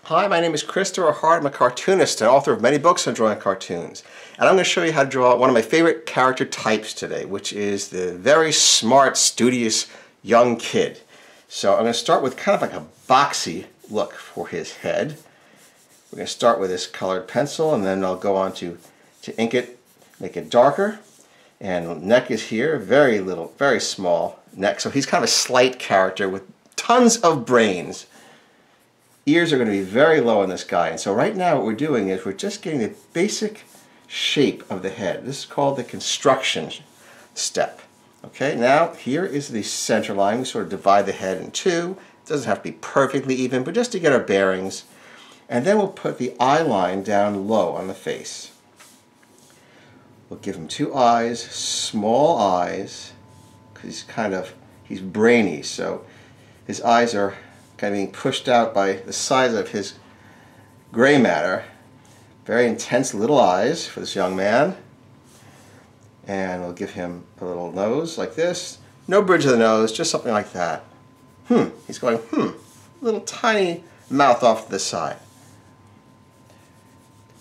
Hi, my name is Christopher Hart. I'm a cartoonist and author of many books on drawing cartoons. And I'm going to show you how to draw one of my favorite character types today, which is the very smart, studious young kid. So I'm going to start with kind of like a boxy look for his head. We're going to start with this colored pencil, and then I'll go on to ink it, make it darker. And neck is here, very little, very small neck. So he's kind of a slight character with tons of brains. Ears are going to be very low on this guy, and so right now what we're doing is we're just getting the basic shape of the head. This is called the construction step. Okay, now here is the center line. We sort of divide the head in two. It doesn't have to be perfectly even, but just to get our bearings. And then we'll put the eye line down low on the face. We'll give him two eyes, small eyes, because he's brainy, so his eyes are kind of being pushed out by the size of his gray matter. Very intense little eyes for this young man. And we'll give him a little nose like this. No bridge of the nose, just something like that. He's going, little tiny mouth off to the side.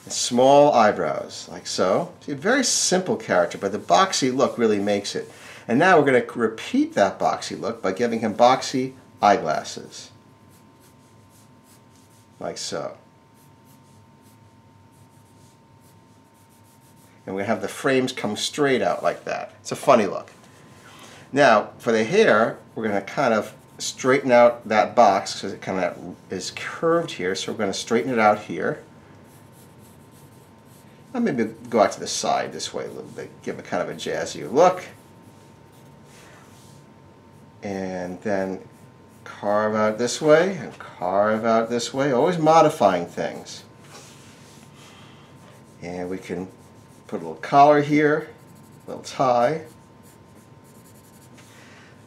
And small eyebrows, like so. See, a very simple character, but the boxy look really makes it. And now we're going to repeat that boxy look by giving him boxy eyeglasses. Like so. And we have the frames come straight out like that. It's a funny look. Now, for the hair, we're going to kind of straighten out that box because it kind of is curved here. So we're going to straighten it out here. I'll maybe go out to the side this way a little bit, give it kind of a jazzy look. And then carve out this way and carve out this way, always modifying things. And we can put a little collar here, a little tie,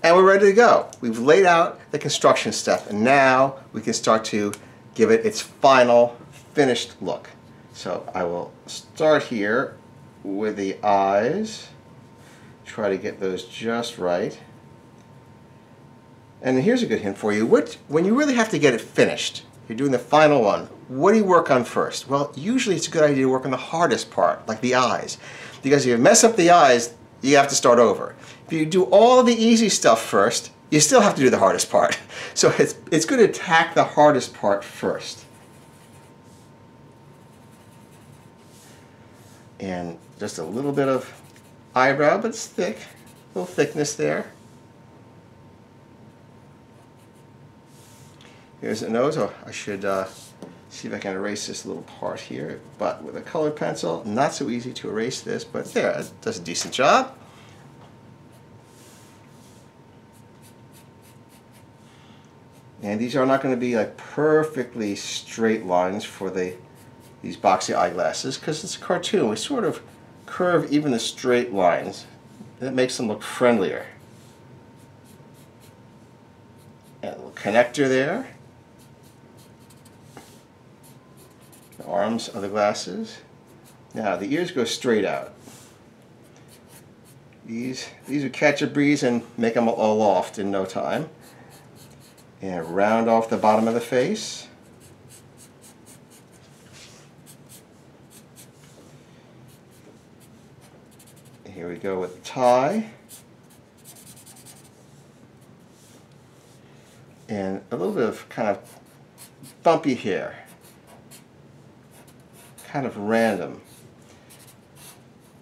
and we're ready to go. We've laid out the construction step, and now we can start to give it its final finished look. So I will start here with the eyes, try to get those just right. And here's a good hint for you. When you really have to get it finished, you're doing the final one, what do you work on first? Well, usually it's a good idea to work on the hardest part, like the eyes. Because if you mess up the eyes, you have to start over. If you do all the easy stuff first, you still have to do the hardest part. So it's good to attack the hardest part first. And just a little bit of eyebrow, but it's thick. A little thickness there. Here's the nose. Oh, I should see if I can erase this little part here, but with a colored pencil, not so easy to erase this, but there, it does a decent job. And these are not going to be like perfectly straight lines for these boxy eyeglasses, because it's a cartoon. We sort of curve even the straight lines. That makes them look friendlier. And a little connector there. The arms of the glasses. Now the ears go straight out. These would catch a breeze and make them all aloft in no time. And round off the bottom of the face. Here we go with the tie. And a little bit of kind of bumpy hair. Kind of random.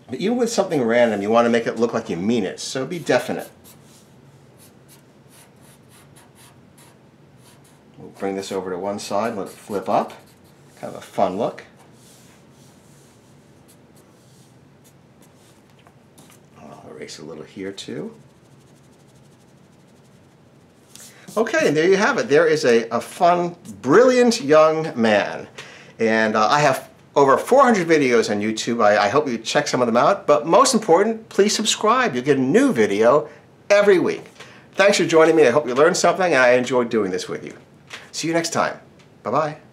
But even with something random, you want to make it look like you mean it, so be definite. We'll bring this over to one side, let it flip up. Kind of a fun look. I'll erase a little here too. Okay, and there you have it. There is a fun, brilliant young man. And I have over 400 videos on YouTube. I hope you check some of them out. But most important, please subscribe. You'll get a new video every week. Thanks for joining me. I hope you learned something, and I enjoyed doing this with you. See you next time. Bye-bye.